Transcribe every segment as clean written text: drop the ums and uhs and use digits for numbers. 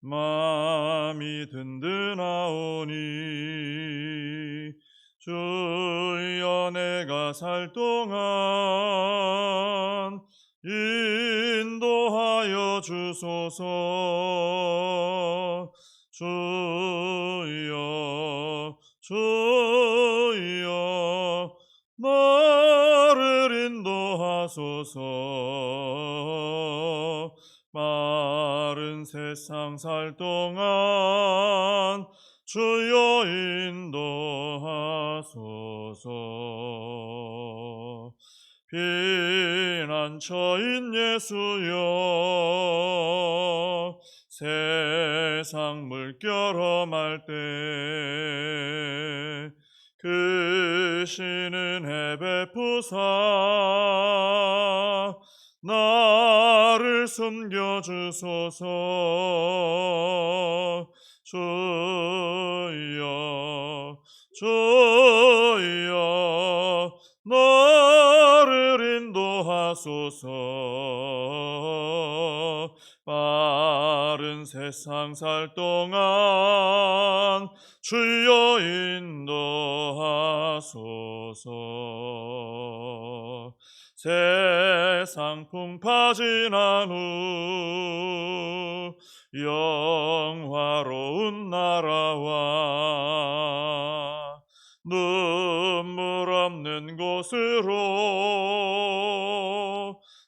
마음이 든든하오니 주여 내가 살 동안 인도하여 주소서. 주여 주여 나를 인도하소서. 마른 세상 살 동안 주여 인도하소서. 피난처인 예수여 세상 물결 험할 때 크시는 해 베푸사 나를 숨겨주소서. 주여 주여 나를 인도하소서. 빠른 세상 살 동안 주여 인도하소서. 세상 풍파 지난 후 영화로운 나라와 눈물 없는 곳으로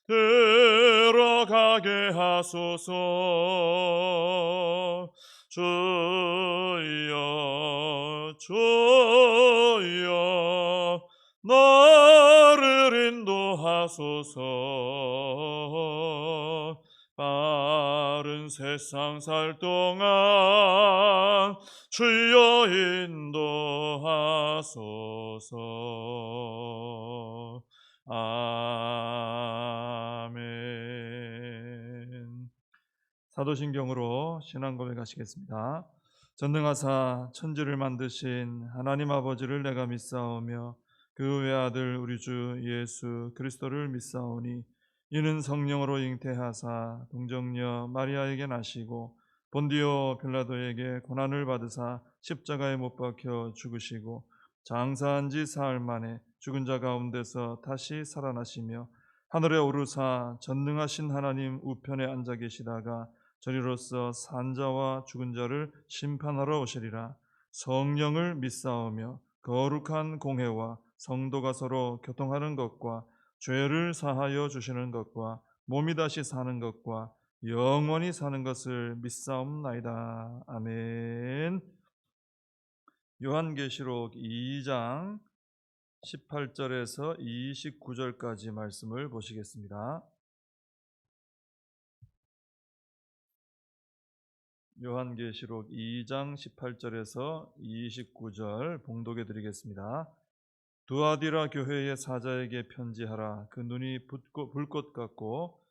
들어가게 하소서. 주여 주여 나를 인도하소서. 빠른 세상 살 동안 주여 인도하소서. 아멘. 사도신경으로 신앙 고백하시겠습니다. 전능하사 천지를 만드신 하나님 아버지를 내가 믿사오며 그 외아들 우리 주 예수 그리스도를 믿사오니 이는 성령으로 잉태하사 동정녀 마리아에게 나시고 본디오 빌라도에게 고난을 받으사 십자가에 못 박혀 죽으시고 장사한 지 사흘 만에 죽은 자 가운데서 다시 살아나시며 하늘에 오르사 전능하신 하나님 우편에 앉아 계시다가 저리로서 산자와 죽은 자를 심판하러 오시리라. 성령을 믿사오며 거룩한 공회와 성도가 서로 교통하는 것과 죄를 사하여 주시는 것과 몸이 다시 사는 것과 영원히 사는 것을 믿사옵나이다. 아멘. 요한계시록 2장 18절에서 29절까지 말씀을 보시겠습니다. 요한계시록 2장 18절에서 29절 봉독해 드리겠습니다. 두아디라 교회의 사자에게 편지하라. 그 눈이 불꽃 같고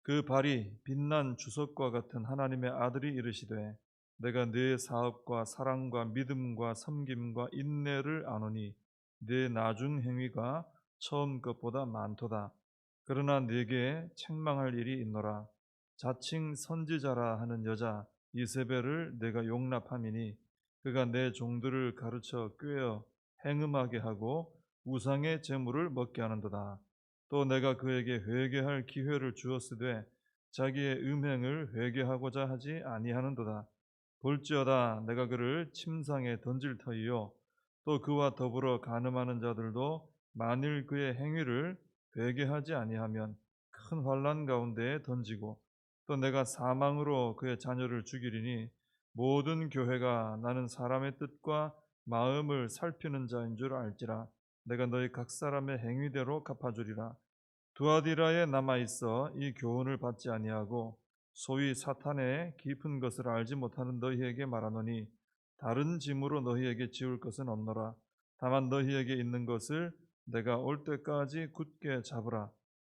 그 발이 빛난 주석과 같은 하나님의 아들이 이르시되 내가 네 사업과 사랑과 믿음과 섬김과 인내를 아노니 네 나중 행위가 처음 것보다 많도다. 그러나 네게 책망할 일이 있노라. 자칭 선지자라 하는 여자 이세벨을 내가 용납함이니 그가 내 종들을 가르쳐 꾀어 행음하게 하고 우상의 제물을 먹게 하는도다. 또 내가 그에게 회개할 기회를 주었으되 자기의 음행을 회개하고자 하지 아니하는도다. 볼지어다 내가 그를 침상에 던질 터이요 또 그와 더불어 간음하는 자들도 만일 그의 행위를 회개하지 아니하면 큰 환난 가운데에 던지고 또 내가 사망으로 그의 자녀를 죽이리니 모든 교회가 나는 사람의 뜻과 마음을 살피는 자인 줄 알지라. 내가 너희 각 사람의 행위대로 갚아주리라. 두아디라에 남아있어 이 교훈을 받지 아니하고 소위 사탄의 깊은 것을 알지 못하는 너희에게 말하노니 다른 짐으로 너희에게 지울 것은 없노라. 다만 너희에게 있는 것을 내가 올 때까지 굳게 잡으라.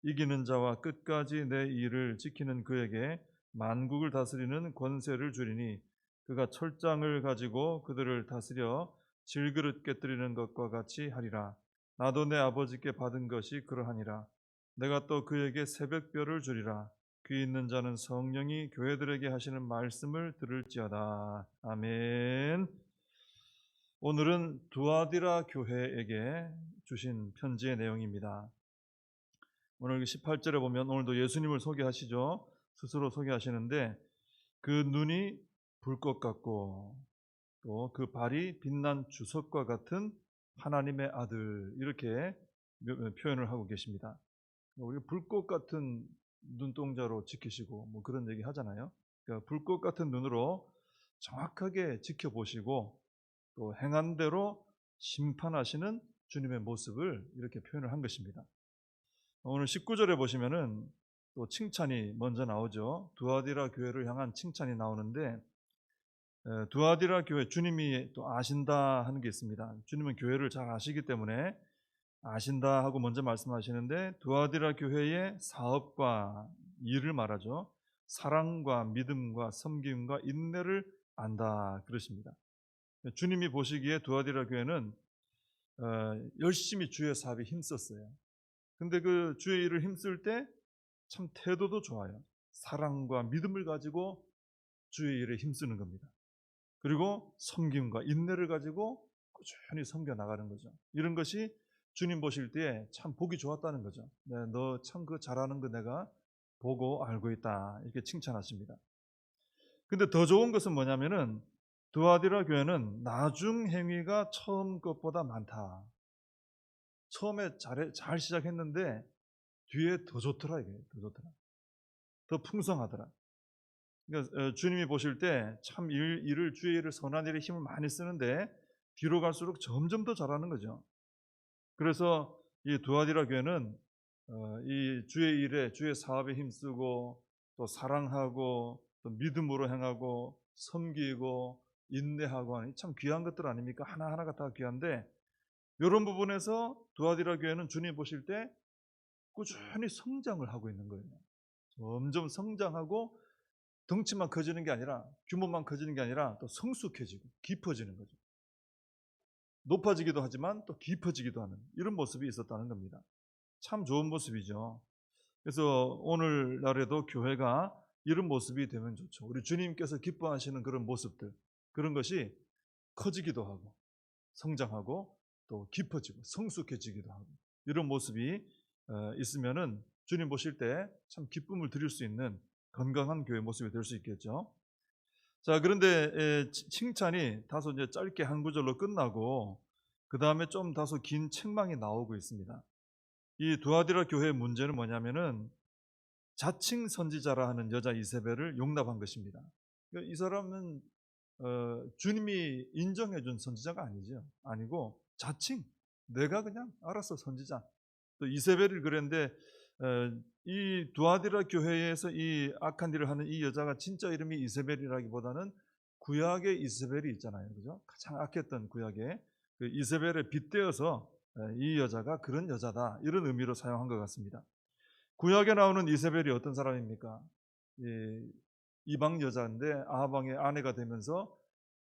이기는 자와 끝까지 내 일을 지키는 그에게 만국을 다스리는 권세를 주리니 그가 철장을 가지고 그들을 다스려 질그릇 깨뜨리는 것과 같이 하리라. 나도 내 아버지께 받은 것이 그러하니라. 내가 또 그에게 새벽별을 주리라. 귀 있는 자는 성령이 교회들에게 하시는 말씀을 들을지어다. 아멘. 오늘은 두아디라 교회에게 주신 편지의 내용입니다. 오늘 18절에 보면 오늘도 예수님을 소개하시죠. 스스로 소개하시는데 그 눈이 불꽃 같고 또 그 발이 빛난 주석과 같은 하나님의 아들, 이렇게 표현을 하고 계십니다. 우리가 불꽃 같은 눈동자로 지키시고 뭐 그런 얘기 하잖아요. 그러니까 불꽃 같은 눈으로 정확하게 지켜보시고 또 행한 대로 심판하시는 주님의 모습을 이렇게 표현을 한 것입니다. 오늘 19절에 보시면은 또 칭찬이 먼저 나오죠. 두아디라 교회를 향한 칭찬이 나오는데, 두아디라 교회, 주님이 또 아신다 하는 게 있습니다. 주님은 교회를 잘 아시기 때문에 아신다 하고 먼저 말씀하시는데, 두아디라 교회의 사업과 일을 말하죠. 사랑과 믿음과 섬김과 인내를 안다 그러십니다. 주님이 보시기에 두아디라 교회는 열심히 주의 사업에 힘썼어요. 근데 그 주의 일을 힘쓸 때 참 태도도 좋아요. 사랑과 믿음을 가지고 주의 일에 힘쓰는 겁니다. 그리고 섬김과 인내를 가지고 꾸준히 섬겨 나가는 거죠. 이런 것이 주님 보실 때 참 보기 좋았다는 거죠. 네, 너 참 그 잘하는 거 내가 보고 알고 있다, 이렇게 칭찬하십니다. 근데 더 좋은 것은 뭐냐면은 두아디라 교회는 나중 행위가 처음 것보다 많다. 처음에 잘 시작했는데 뒤에 더 좋더라, 이게 더 좋더라. 더 풍성하더라. 그러니까 주님이 보실 때 참 일을, 주의 일을, 선한 일에 힘을 많이 쓰는데 뒤로 갈수록 점점 더 잘하는 거죠. 그래서 이 두아디라 교회는 이 주의 일에, 주의 사업에 힘쓰고 또 사랑하고 또 믿음으로 행하고 섬기고 인내하고 하니 참 귀한 것들 아닙니까? 하나하나가 다 귀한데, 이런 부분에서 두아디라 교회는 주님 보실 때 꾸준히 성장을 하고 있는 거예요. 점점 성장하고 덩치만 커지는 게 아니라, 규모만 커지는 게 아니라 또 성숙해지고 깊어지는 거죠. 높아지기도 하지만 또 깊어지기도 하는 이런 모습이 있었다는 겁니다. 참 좋은 모습이죠. 그래서 오늘날에도 교회가 이런 모습이 되면 좋죠. 우리 주님께서 기뻐하시는 그런 모습들, 그런 것이 커지기도 하고 성장하고 또 깊어지고 성숙해지기도 하고, 이런 모습이 있으면은 주님 보실 때 참 기쁨을 드릴 수 있는 건강한 교회 모습이 될 수 있겠죠. 자, 그런데 칭찬이 다소 이제 짧게 한 구절로 끝나고 그 다음에 좀 다소 긴 책망이 나오고 있습니다. 이 두아디라 교회의 문제는 뭐냐면은 자칭 선지자라 하는 여자 이세벨을 용납한 것입니다. 이 사람은 주님이 인정해준 선지자가 아니고 자칭 내가 그냥 알아서 선지자. 또 이세벨을 그랬는데, 이 두아디라 교회에서 이 악한 일을 하는 이 여자가 진짜 이름이 이세벨이라기보다는 구약의 이세벨이 있잖아요, 그죠? 가장 악했던 구약의 그 이세벨에 빗대어서 이 여자가 그런 여자다, 이런 의미로 사용한 것 같습니다. 구약에 나오는 이세벨이 어떤 사람입니까? 이방 여자인데 아합 왕의 아내가 되면서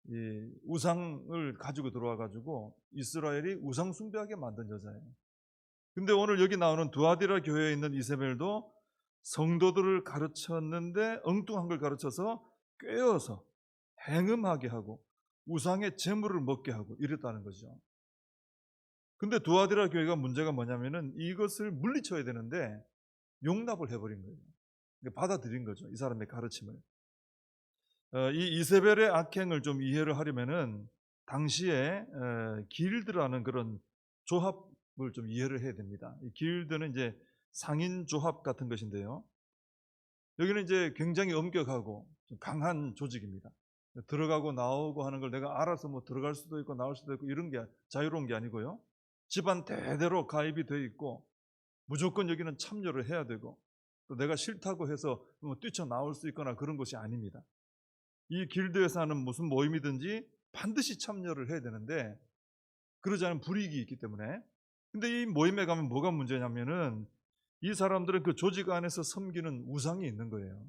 이 우상을 가지고 들어와 가지고 이스라엘이 우상 숭배하게 만든 여자예요. 근데 오늘 여기 나오는 두아디라 교회에 있는 이세벨도 성도들을 가르쳤는데 엉뚱한 걸 가르쳐서 꿰어서 행음하게 하고 우상의 재물을 먹게 하고 이랬다는 거죠. 근데 두아디라 교회가 문제가 뭐냐면은 이것을 물리쳐야 되는데 용납을 해버린 거예요. 받아들인 거죠, 이 사람의 가르침을. 이 이세벨의 악행을 좀 이해를 하려면은 당시에 길드라는 그런 조합을 좀 이해를 해야 됩니다. 이 길드는 이제 상인 조합 같은 것인데요. 여기는 이제 굉장히 엄격하고 좀 강한 조직입니다. 들어가고 나오고 하는 걸 내가 알아서 뭐 들어갈 수도 있고 나올 수도 있고 이런 게 자유로운 게 아니고요. 집안 대대로 가입이 돼 있고 무조건 여기는 참여를 해야 되고, 또 내가 싫다고 해서 뭐 뛰쳐나올 수 있거나 그런 것이 아닙니다. 이 길드에서 하는 무슨 모임이든지 반드시 참여를 해야 되는데 그러지 않으면 불이익이 있기 때문에. 근데 이 모임에 가면 뭐가 문제냐면은 이 사람들은 그 조직 안에서 섬기는 우상이 있는 거예요.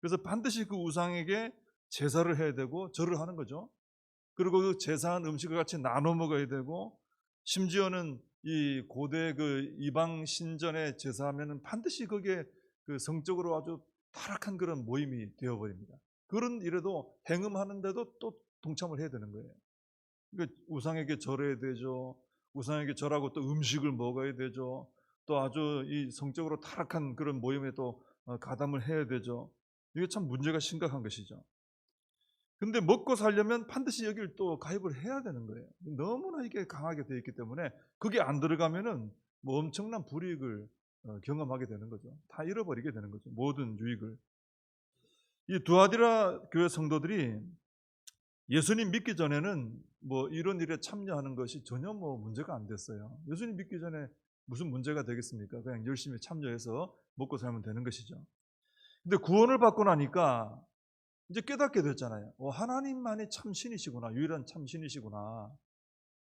그래서 반드시 그 우상에게 제사를 해야 되고 절을 하는 거죠. 그리고 그 제사한 음식을 같이 나눠 먹어야 되고, 심지어는 이 고대 그 이방 신전에 제사하면은 반드시 거기에 그 성적으로 아주 타락한 그런 모임이 되어버립니다. 그런 일에도 행음하는데도 또 동참을 해야 되는 거예요. 그러니까 우상에게 절해야 되죠. 우상에게 절하고 또 음식을 먹어야 되죠. 또 아주 이 성적으로 타락한 그런 모임에 또 가담을 해야 되죠. 이게 참 문제가 심각한 것이죠. 근데 먹고 살려면 반드시 여기를 또 가입을 해야 되는 거예요. 너무나 이게 강하게 되어 있기 때문에 그게 안 들어가면은 뭐 엄청난 불이익을 경험하게 되는 거죠. 다 잃어버리게 되는 거죠. 모든 유익을. 이 두아디라 교회 성도들이 예수님 믿기 전에는 뭐 이런 일에 참여하는 것이 전혀 뭐 문제가 안 됐어요. 예수님 믿기 전에 무슨 문제가 되겠습니까? 그냥 열심히 참여해서 먹고 살면 되는 것이죠. 근데 구원을 받고 나니까 이제 깨닫게 됐잖아요. 하나님만이 참 신이시구나. 유일한 참 신이시구나.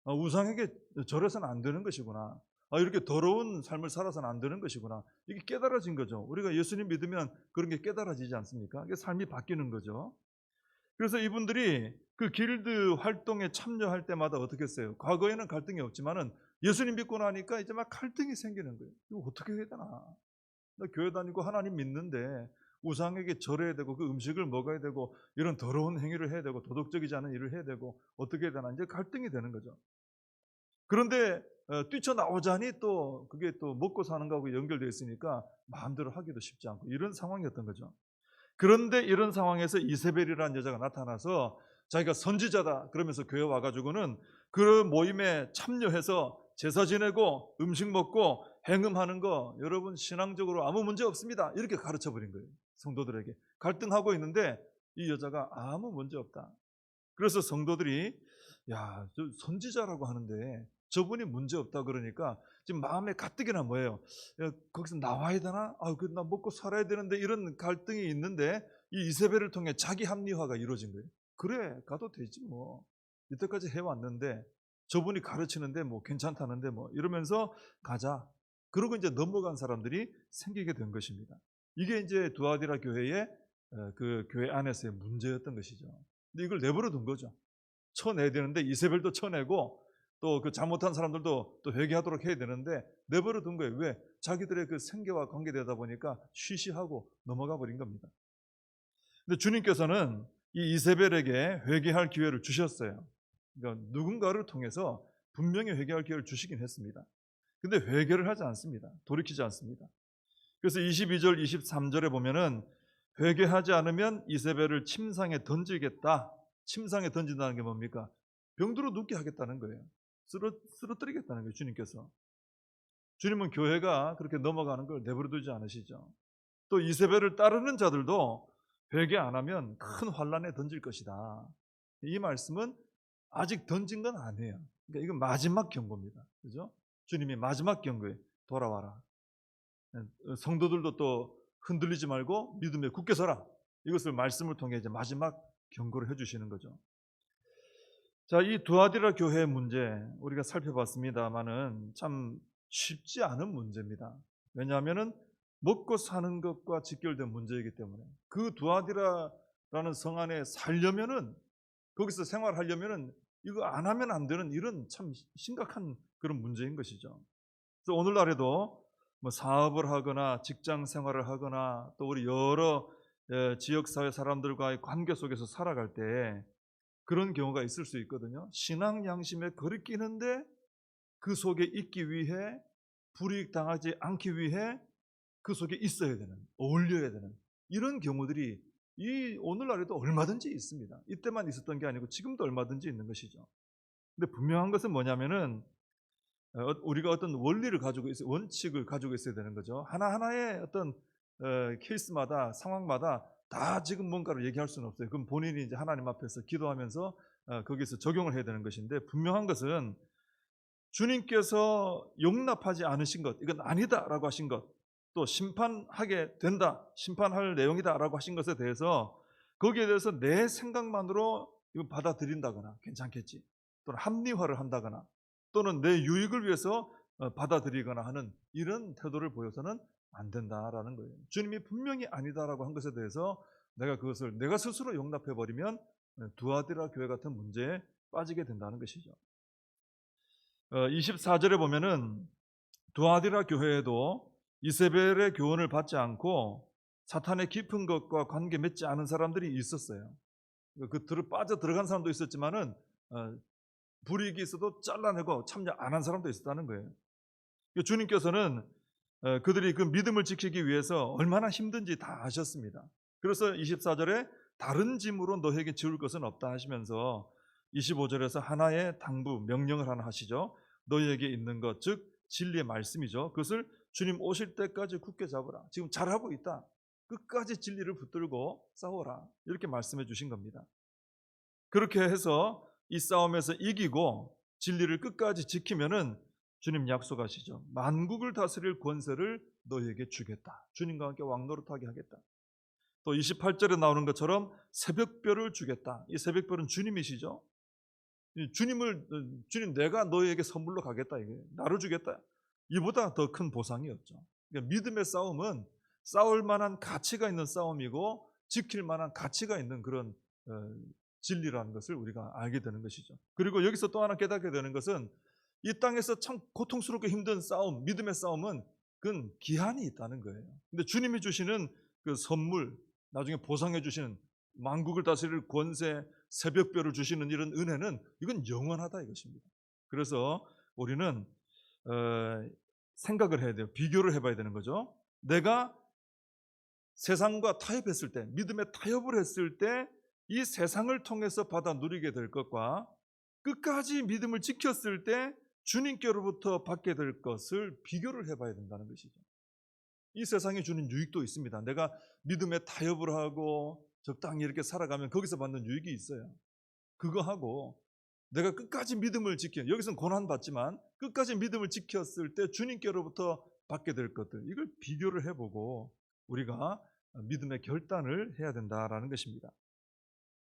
우상에게 절해서는 안 되는 것이구나. 이렇게 더러운 삶을 살아서는 안 되는 것이구나. 이게 깨달아진 거죠. 우리가 예수님 믿으면 그런 게 깨달아지지 않습니까? 이게 삶이 바뀌는 거죠. 그래서 이분들이 그 길드 활동에 참여할 때마다 어떻게 했어요? 과거에는 갈등이 없지만은 예수님 믿고 나니까 이제 막 갈등이 생기는 거예요. 이거 어떻게 해야 되나? 나 교회 다니고 하나님 믿는데 우상에게 절해야 되고 그 음식을 먹어야 되고 이런 더러운 행위를 해야 되고 도덕적이지 않은 일을 해야 되고 어떻게 해야 되나 이제 갈등이 되는 거죠. 그런데 뛰쳐나오자니 또 그게 또 먹고 사는 거하고 연결되어 있으니까 마음대로 하기도 쉽지 않고 이런 상황이었던 거죠. 그런데 이런 상황에서 이세벨이라는 여자가 나타나서 자기가 선지자다 그러면서 교회 와가지고는 그 모임에 참여해서 제사 지내고 음식 먹고 행음하는 거 여러분 신앙적으로 아무 문제 없습니다. 이렇게 가르쳐버린 거예요. 성도들에게. 갈등하고 있는데 이 여자가 아무 문제 없다. 그래서 성도들이 야, 저 선지자라고 하는데 저분이 문제 없다 그러니까 지금 마음에 가뜩이나 뭐예요? 야, 거기서 나와야 되나? 나 먹고 살아야 되는데 이런 갈등이 있는데 이 이세벨을 통해 자기 합리화가 이루어진 거예요. 그래, 가도 되지 뭐. 이때까지 해왔는데 저분이 가르치는데 뭐 괜찮다는데 뭐 이러면서 가자. 그러고 이제 넘어간 사람들이 생기게 된 것입니다. 이게 이제 두아디라 교회의 그 교회 안에서의 문제였던 것이죠. 근데 이걸 내버려 둔 거죠. 쳐내야 되는데 이세벨도 쳐내고 또 그 잘못한 사람들도 또 회개하도록 해야 되는데 내버려 둔 거예요. 왜? 자기들의 그 생계와 관계되다 보니까 쉬쉬하고 넘어가 버린 겁니다. 근데 주님께서는 이 이세벨에게 회개할 기회를 주셨어요. 그러니까 누군가를 통해서 분명히 회개할 기회를 주시긴 했습니다. 근데 회개를 하지 않습니다. 돌이키지 않습니다. 그래서 22절, 23절에 보면은 회개하지 않으면 이세벨을 침상에 던지겠다. 침상에 던진다는 게 뭡니까? 병들어 눕게 하겠다는 거예요. 쓰러뜨리겠다는 거예요. 주님께서. 주님은 교회가 그렇게 넘어가는 걸 내버려두지 않으시죠. 또 이세벨을 따르는 자들도 회개 안 하면 큰 환란에 던질 것이다. 이 말씀은 아직 던진 건 아니에요. 그러니까 이건 마지막 경고입니다. 그죠? 주님이 마지막 경고에 돌아와라. 성도들도 또 흔들리지 말고 믿음에 굳게 서라. 이것을 말씀을 통해 이제 마지막 경고를 해주시는 거죠. 자, 이 두아디라 교회의 문제 우리가 살펴봤습니다만은 참 쉽지 않은 문제입니다. 왜냐하면은 먹고 사는 것과 직결된 문제이기 때문에 그 두아디라라는 성 안에 살려면은 거기서 생활하려면은 이거 안 하면 안 되는 이런 참 심각한 그런 문제인 것이죠. 그래서 오늘날에도 뭐 사업을 하거나 직장 생활을 하거나 또 우리 여러 지역사회 사람들과의 관계 속에서 살아갈 때 그런 경우가 있을 수 있거든요. 신앙 양심에 거리끼는데 그 속에 있기 위해 불이익 당하지 않기 위해 그 속에 있어야 되는, 어울려야 되는 이런 경우들이 이 오늘날에도 얼마든지 있습니다. 이때만 있었던 게 아니고 지금도 얼마든지 있는 것이죠. 근데 분명한 것은 뭐냐면은 우리가 어떤 원리를 가지고 있어요. 원칙을 가지고 있어야 되는 거죠. 하나하나의 어떤 케이스마다 상황마다 다 지금 뭔가를 얘기할 수는 없어요. 그럼 본인이 이제 하나님 앞에서 기도하면서 거기서 적용을 해야 되는 것인데 분명한 것은 주님께서 용납하지 않으신 것, 이건 아니다라고 하신 것, 또 심판하게 된다, 심판할 내용이다라고 하신 것에 대해서 거기에 대해서 내 생각만으로 이거 받아들인다거나 괜찮겠지, 또는 합리화를 한다거나 또는 내 유익을 위해서 받아들이거나 하는 이런 태도를 보여서는 안 된다라는 거예요. 주님이 분명히 아니다라고 한 것에 대해서 내가 그것을 내가 스스로 용납해버리면 두아디라 교회 같은 문제에 빠지게 된다는 것이죠. 24절에 보면은 두아디라 교회에도 이세벨의 교훈을 받지 않고 사탄의 깊은 것과 관계 맺지 않은 사람들이 있었어요. 그 빠져 들어간 사람도 있었지만은 불이익이 있어도 잘라내고 참여 안 한 사람도 있었다는 거예요. 주님께서는 그들이 그 믿음을 지키기 위해서 얼마나 힘든지 다 아셨습니다. 그래서 24절에 다른 짐으로 너에게 지울 것은 없다 하시면서 25절에서 하나의 당부 명령을 하나 하시죠. 너희에게 있는 것, 즉 진리의 말씀이죠. 그것을 주님 오실 때까지 굳게 잡으라. 지금 잘하고 있다. 끝까지 진리를 붙들고 싸워라. 이렇게 말씀해 주신 겁니다. 그렇게 해서 이 싸움에서 이기고 진리를 끝까지 지키면은 주님 약속하시죠. 만국을 다스릴 권세를 너희에게 주겠다. 주님과 함께 왕노릇하게 하겠다. 또 28절에 나오는 것처럼 새벽별을 주겠다. 이 새벽별은 주님이시죠. 주님 내가 너희에게 선물로 가겠다. 이게 나로 주겠다. 이보다 더 큰 보상이 없죠. 그러니까 믿음의 싸움은 싸울 만한 가치가 있는 싸움이고 지킬 만한 가치가 있는 그런 진리라는 것을 우리가 알게 되는 것이죠. 그리고 여기서 또 하나 깨닫게 되는 것은 이 땅에서 참 고통스럽게 힘든 싸움, 믿음의 싸움은 그건 기한이 있다는 거예요. 근데 주님이 주시는 그 선물, 나중에 보상해 주시는 만국을 다스릴 권세, 새벽별을 주시는 이런 은혜는 이건 영원하다 이것입니다. 그래서 우리는 생각을 해야 돼요. 비교를 해봐야 되는 거죠. 내가 세상과 타협했을 때, 믿음에 타협을 했을 때 이 세상을 통해서 받아 누리게 될 것과 끝까지 믿음을 지켰을 때 주님께로부터 받게 될 것을 비교를 해봐야 된다는 것이죠. 이 세상에 주는 유익도 있습니다. 내가 믿음에 타협을 하고 적당히 이렇게 살아가면 거기서 받는 유익이 있어요. 그거하고 내가 끝까지 믿음을 지켜, 여기서는 고난받지만 끝까지 믿음을 지켰을 때 주님께로부터 받게 될 것들, 이걸 비교를 해보고 우리가 믿음의 결단을 해야 된다라는 것입니다.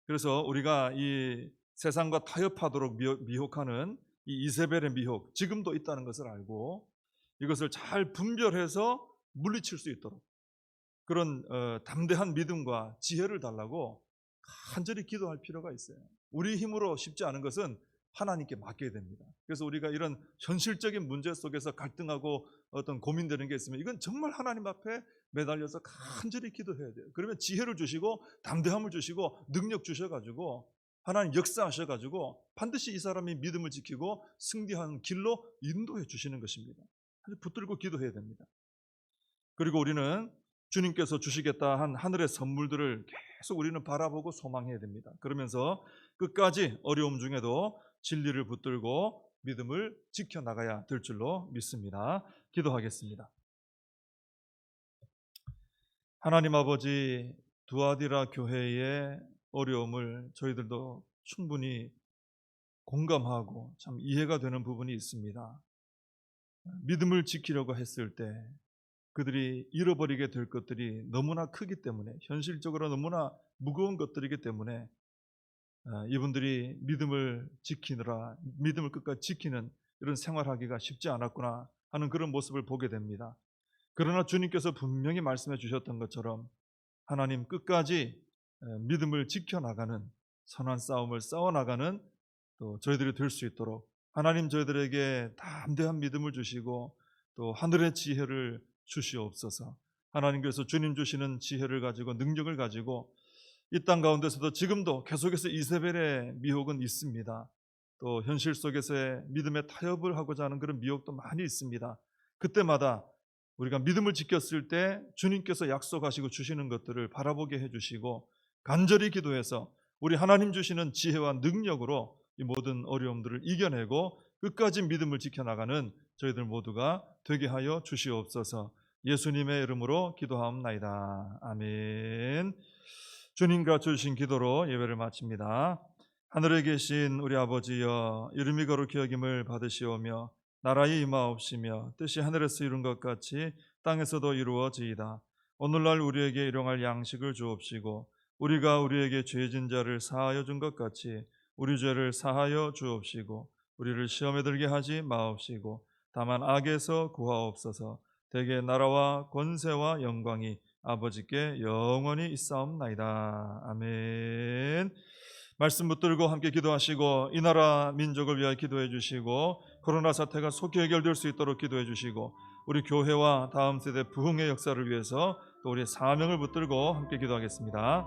그래서 우리가 이 세상과 타협하도록 미혹하는 이 이세벨의 미혹, 지금도 있다는 것을 알고 이것을 잘 분별해서 물리칠 수 있도록 그런 담대한 믿음과 지혜를 달라고 간절히 기도할 필요가 있어요. 우리 힘으로 쉽지 않은 것은 하나님께 맡겨야 됩니다. 그래서 우리가 이런 현실적인 문제 속에서 갈등하고 어떤 고민되는 게 있으면 이건 정말 하나님 앞에 매달려서 간절히 기도해야 돼요. 그러면 지혜를 주시고 담대함을 주시고 능력 주셔가지고 하나님 역사하셔가지고 반드시 이 사람이 믿음을 지키고 승리하는 길로 인도해 주시는 것입니다. 아주 붙들고 기도해야 됩니다. 그리고 우리는 주님께서 주시겠다 한 하늘의 선물들을 계속 우리는 바라보고 소망해야 됩니다. 그러면서 끝까지 어려움 중에도 진리를 붙들고 믿음을 지켜나가야 될 줄로 믿습니다. 기도하겠습니다. 하나님 아버지, 두아디라 교회의 어려움을 저희들도 충분히 공감하고 참 이해가 되는 부분이 있습니다. 믿음을 지키려고 했을 때 그들이 잃어버리게 될 것들이 너무나 크기 때문에, 현실적으로 너무나 무거운 것들이기 때문에 이분들이 믿음을 지키느라, 믿음을 끝까지 지키는 이런 생활하기가 쉽지 않았구나 하는 그런 모습을 보게 됩니다. 그러나 주님께서 분명히 말씀해 주셨던 것처럼 하나님 끝까지 믿음을 지켜나가는 선한 싸움을 싸워나가는 또 저희들이 될 수 있도록 하나님 저희들에게 담대한 믿음을 주시고 또 하늘의 지혜를 주시옵소서. 하나님께서 주님 주시는 지혜를 가지고 능력을 가지고 이 땅 가운데서도 지금도 계속해서 이세벨의 미혹은 있습니다. 또 현실 속에서의 믿음의 타협을 하고자 하는 그런 미혹도 많이 있습니다. 그때마다 우리가 믿음을 지켰을 때 주님께서 약속하시고 주시는 것들을 바라보게 해주시고 간절히 기도해서 우리 하나님 주시는 지혜와 능력으로 이 모든 어려움들을 이겨내고 끝까지 믿음을 지켜나가는 저희들 모두가 되게 하여 주시옵소서. 예수님의 이름으로 기도하옵나이다. 아멘. 주님과 주신 기도로 예배를 마칩니다. 하늘에 계신 우리 아버지여, 이름이 거룩히 여김을 받으시오며 나라의 임하옵시며 뜻이 하늘에서 이룬 것 같이 땅에서도 이루어지이다. 오늘날 우리에게 일용할 양식을 주옵시고 우리가 우리에게 죄진 자를 사하여 준 것 같이 우리 죄를 사하여 주옵시고 우리를 시험에 들게 하지 마옵시고 다만 악에서 구하옵소서. 대개 나라와 권세와 영광이 아버지께 영원히 있사옵나이다. 아멘. 말씀 붙들고 함께 기도하시고 이 나라 민족을 위하여 기도해 주시고 코로나 사태가 속히 해결될 수 있도록 기도해 주시고 우리 교회와 다음 세대 부흥의 역사를 위해서 또 우리의 사명을 붙들고 함께 기도하겠습니다.